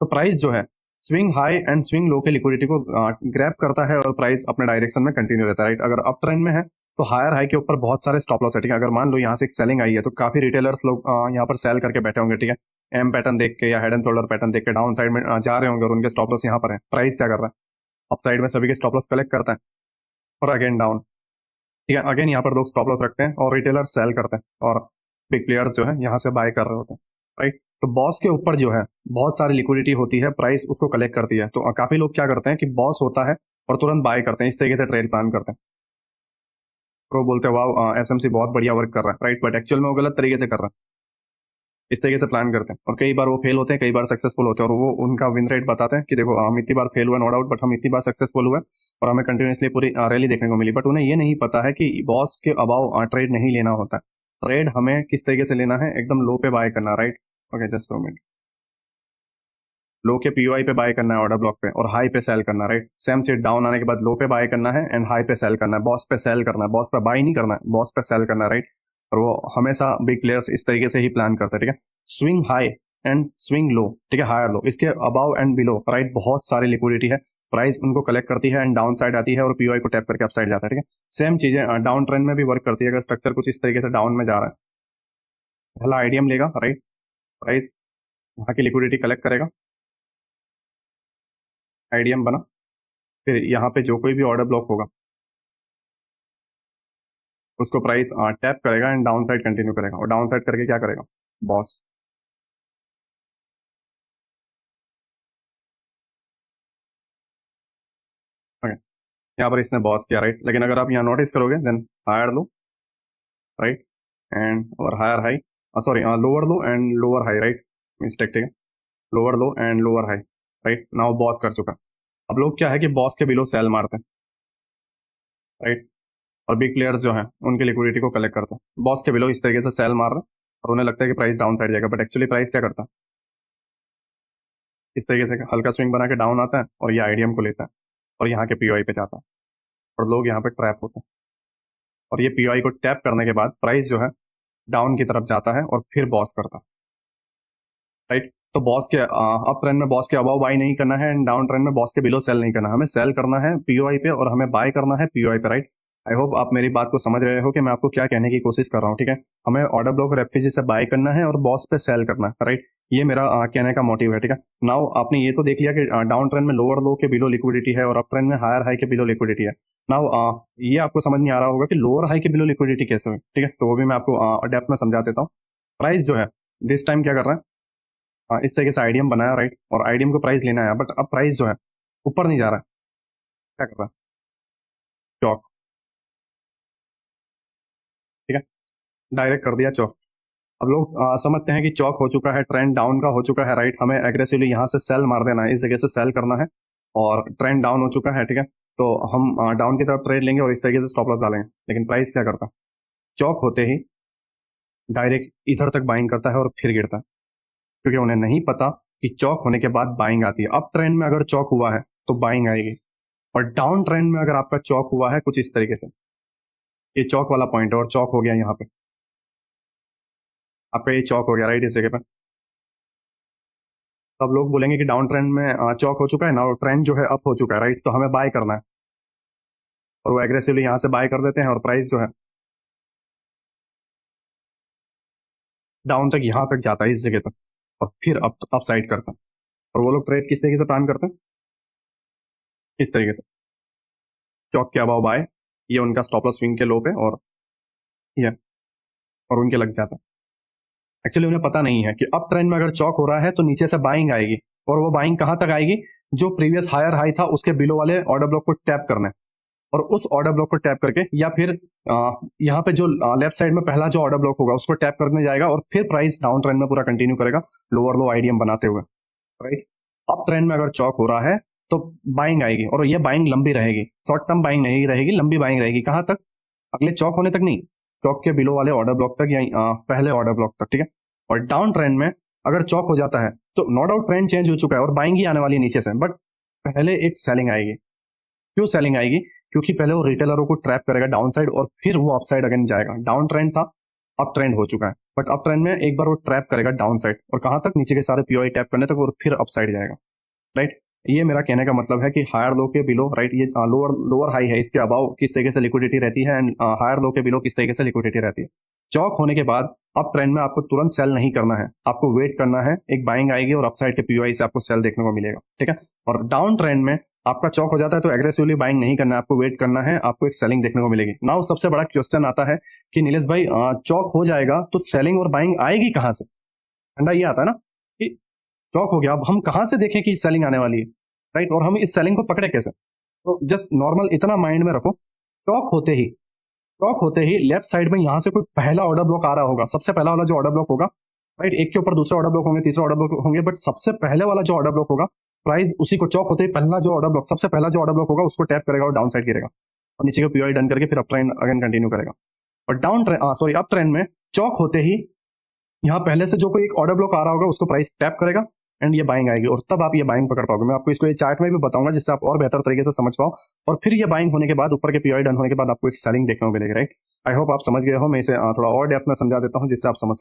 तो प्राइस जो है swing high and swing low के लिक्विडिटी को ग्रैब करता है और प्राइस अपने डायरेक्शन में कंटिन्यू रहता है, राइट। अगर अप ट्रेंड में है तो हायर हाई के ऊपर बहुत सारे स्टॉप लॉस है, ठीक है। अगर मान लो यहाँ से एक सेलिंग आई है तो काफी रिटेलर्स लोग यहाँ पर सेल करके बैठे होंगे, ठीक है। एम पैटर्न देख के या हेड एंड शोल्डर पैटर्न देख के डाउन साइड में जा रहे होंगे और उनके स्टॉप लॉस यहाँ पर है। प्राइस क्या कर रहा है, अप साइड में सभी के स्टॉप लॉस कलेक्ट करता है और अगेन डाउन, ठीक है। अगेन यहाँ पर लोग स्टॉप लॉस रखते हैं और रिटेलर सेल करते हैं और बिग प्लेयर्स जो है यहाँ से बाय कर रहे होते हैं, राइट। तो बॉस के ऊपर जो है बहुत सारी लिक्विडिटी होती है, प्राइस उसको कलेक्ट करती है। तो काफी लोग क्या करते हैं कि बॉस होता है और तुरंत बाय करते हैं, इस तरीके से ट्रेड प्लान करते हैं। तो बोलते हैं वाह एसएमसी बहुत बढ़िया वर्क कर रहा है, राइट। बट एक्चुअल में वो गलत तरीके से कर रहा है, इस तरीके से प्लान करते हैं और कई बार वो फेल होते हैं, कई बार सक्सेसफुल होते हैं। और वो उनका विन रेट बताते हैं कि देखो हम इतनी बार फेल हुए नो डाउट, बट हम इतनी बार सक्सेसफुल हुए और हमें कंटिन्यूसली पूरी रैली देखने को मिली। बट उन्हें ये नहीं पता है कि बॉस के अबाव ट्रेड नहीं लेना होता है। ट्रेड हमें किस तरीके से लेना है, एकदम लो पे बाय करना, right. Okay just 2 minute. Low के पीओआई पे बाय करना है ऑर्डर ब्लॉक पे और हाई पे सेल करना, राइट। सेम चीज डाउन आने के बाद लो पे बाय करना है एंड हाई पे सेल करना है, बॉस पे सेल करना है, बॉस पे बाय नहीं करना है, बॉस पे सेल करना है, राइट। और वो हमेशा बिग प्लेयर्स इस तरीके से ही प्लान करते हैं, ठीक है। Swing high and swing low, ठीक है, हायर लो, इसके अबाव एंड बिलो, राइट, बहुत सारी लिक्विडिटी है, प्राइस उनको कलेक्ट करती है एंड डाउन साइड आती है और पीओआई को टैप करके अप साइड जाता है, ठीक है। सेम चीजें डाउन ट्रेंड में भी वर्क करती है। अगर स्ट्रक्चर कुछ इस तरीके से डाउन में जा रहा है, पहला आईडीएम लेगा, राइट, प्राइस वहां की लिक्विडिटी कलेक्ट करेगा, आईडीएम बना, फिर यहाँ पे जो कोई भी ऑर्डर ब्लॉक होगा उसको प्राइस टैप करेगा एंड डाउन साइड कंटिन्यू करेगा और डाउन साइड करके क्या करेगा, बॉस, ओके। यहाँ पर इसने बॉस किया, राइट। लेकिन अगर आप यहाँ नोटिस करोगे then higher low, right, and और higher high, sorry lower low and lower high, right, mistake, ठीक है। Lower low and lower high, right. Now BOS कर चुका। अब लोग क्या है कि बॉस के बिलो सेल मारते हैं, राइट। और बिग प्लेयर्स जो हैं उनकी लिक्विडिटी को कलेक्ट करते हैं। बॉस के बिलो इस तरीके से सेल मार रहे हैं और उन्हें लगता है कि प्राइस डाउन साइड जाएगा, बट एक्चुअली प्राइस क्या करता है, इस तरीके से हल्का स्विंग बना के डाउन आता है और ये आईडीएम को लेता है और यहाँ के पीओआई पे जाता है और लोग यहाँ पे ट्रैप होते हैं। और ये पीओआई को टैप करने के बाद प्राइस जो है डाउन की तरफ जाता है और फिर बॉस करता है, राइट। तो बॉस के अप ट्रेंड में बॉस के अबाव बाई नहीं करना है एंड डाउन ट्रेंड में बॉस के बिलो सेल नहीं करना है, हमें सेल करना है पीओआई पे और हमें बाय करना है पीओआई पे, राइट। आई होप आप मेरी बात को समझ रहे हो कि मैं आपको क्या कहने की कोशिश कर रहा हूँ, ठीक है। हमें ऑर्डर ब्लॉक और एफपीसी से बाय करना है और बॉस पे सेल करना है, राइट। ये मेरा कहने का मोटिव है, ठीक है। नाउ आपने ये तो देख लिया कि डाउन ट्रेंड में लोअर लो के बिलो लिक्विडिटी है और अप ट्रेंड में हायर हाई के बिलो लिक्विडिटी है। नाउ ये आपको समझ नहीं आ रहा होगा कि लोअर हाई के बिलो लिक्विडिटी कैसे हुई, ठीक है। तो वो भी मैं आपको डेप्थ में समझा देता हूँ। प्राइस जो है दिस टाइम क्या कर रहा है, इस तरीके से आईडीएम बनाया, राइट, और आईडीएम को प्राइस लेना है, बट अब प्राइस जो है ऊपर नहीं जा रहा है, क्या कर रहा है, चौक, ठीक है, डायरेक्ट कर दिया चौक। अब लोग समझते हैं कि चौक हो चुका है, ट्रेंड डाउन का हो चुका है, राइट, हमें एग्रेसिवली यहाँ से सेल मार देना है, इस जगह से सेल करना है और ट्रेंड डाउन हो चुका है, ठीक है। तो हम डाउन की तरफ ट्रेड लेंगे और इस तरीके से स्टॉप लॉस डालेंगे। लेकिन प्राइस क्या करता है, चौक होते ही डायरेक्ट इधर तक बाइंग करता है और फिर गिरता है, क्योंकि उन्हें नहीं पता कि चौक होने के बाद बाइंग आती है। अप ट्रेंड में अगर चौक हुआ है तो बाइंग आएगी और डाउन ट्रेंड में अगर आपका चौक हुआ है कुछ इस तरीके से, ये चौक वाला पॉइंट है और चौक हो गया यहाँ पे, आपका ये चौक हो गया, राइट, इस जगह पे। तो अब लोग बोलेंगे कि डाउन ट्रेंड में चौक हो चुका है ना, और ट्रेंड जो है अप हो चुका है, राइट, तो हमें बाय करना है और वो एग्रेसिवली यहाँ से बाय कर देते हैं और प्राइस जो है डाउन तक यहाँ तक जाता है, इस जगह तक, और फिर अप साइड करता है। और वो लोग ट्रेड किस तरीके से प्लान करते हैं, इस तरीके से चौक के अबाव बाय, ये उनका स्टॉप लॉस स्विंग के लो पे और ये, और उनके लग जाता है। एक्चुअली उन्हें पता नहीं है कि अप ट्रेंड में अगर चौक हो रहा है तो नीचे से बाइंग आएगी और वो बाइंग कहां तक आएगी, जो प्रीवियस हायर हाई था उसके बिलो वाले ऑर्डर ब्लॉक को टैप करना है और उस ऑर्डर ब्लॉक को टैप करके या फिर यहाँ पे जो लेफ्ट साइड में पहला जो ऑर्डर ब्लॉक होगा उसको टैप करने जाएगा और फिर प्राइस डाउन ट्रेंड में पूरा कंटिन्यू करेगा लोअर लो आईडीएम बनाते हुए, राइट। अप ट्रेंड में अगर चौक हो रहा है तो बाइंग आएगी और ये बाइंग लंबी रहेगी, शॉर्ट टर्म बाइंग नहीं रहेगी, लंबी बाइंग रहेगी। कहां तक, अगले चौक होने तक नहीं, चौक के बिलो वाले ऑर्डर ब्लॉक तक या पहले ऑर्डर ब्लॉक तक, ठीक है। और डाउन ट्रेंड में अगर चौक हो जाता है तो नो डाउट ट्रेंड चेंज हो चुका है और बाइंग ही आने वाली है नीचे से, बट पहले एक सेलिंग आएगी। क्यों सेलिंग आएगी, क्योंकि पहले वो रिटेलरों को ट्रैप करेगा डाउन साइड और फिर वो अप साइड अगेन जाएगा। डाउन ट्रेंड था, अप ट्रेंड हो चुका है, बट अप ट्रेंड में एक बार वो ट्रैप करेगा डाउन साइड, और कहाँ तक, नीचे के सारे पीओआई टैप करने तक, और फिर अप साइड जाएगा, राइट। ये मेरा कहने का मतलब है कि हायर लो के बिलो, राइट, ये लोअर लोअर हाई है, इसके अबाव किस तरीके से लिक्विडिटी रहती है, एंड हायर लो के बिलो किस तरीके से लिक्विडिटी रहती है। चौक होने के बाद अप ट्रेंड में आपको तुरंत सेल नहीं करना है, आपको वेट करना है, एक बाइंग आएगी और अपसाइड के पीओआई से आपको सेल देखने को मिलेगा, ठीक है। और डाउन ट्रेंड में आपका चौक हो जाता है तो एग्रेसिवली बाइंग नहीं करना है, आपको वेट करना है, आपको एक सेलिंग देखने को मिलेगी। नाउ सबसे बड़ा क्वेश्चन आता है कि नीलेश भाई, चौक हो जाएगा तो सेलिंग और बाइंग आएगी कहाँ से? फंडा ये आता है ना कि चौक हो गया, अब हम कहाँ से देखें कि सेलिंग आने वाली है, राइट, और हम इस सेलिंग को पकड़े कैसे? तो जस्ट नॉर्मल इतना माइंड में रखो, चौक होते ही लेफ्ट साइड में यहाँ से कोई पहला ऑर्डर ब्लॉक आ रहा होगा, सबसे पहला वाला जो ऑर्डर ब्लॉक होगा, राइट, एक के ऊपर दूसरे ऑर्डर ब्लॉक होंगे, तीसरे ऑर्डर ब्लॉक होंगे, बट सबसे पहले वाला जो ऑर्डर ब्लॉक होगा, प्राइस उसी को चौक होते ही पहला जो ऑर्डर ब्लॉक, सबसे पहला जो ऑर्डर ब्लॉक होगा उसको टैप करेगा और डाउन साइड गिरेगा, और नीचे का पीओआई डन करके फिर अप ट्रेंड अगेन कंटिन्यू करेगा। और down trend, sorry, up trend में चौक होते ही यहाँ पहले से जो कोई एक ऑर्डर ब्लॉक आ रहा होगा उसको प्राइस टैप करेगा एंड ये बाइंग आएगी, और तब आप ये बाइंग पकड़ पाओगे। मैं आपको इसको ये चार्ट में भी बताऊंगा जिससे आप और बेहतर तरीके से समझ पाओ, और फिर ये बाइंग होने के बाद ऊपर के पीओआई डन होने के बाद आपको एक सेलिंग देखने को मिलेगी, राइट। आई होप आप समझ गए हो, मैं इसे थोड़ा और डेप्थ में समझा देता हूँ जिससे आप समझ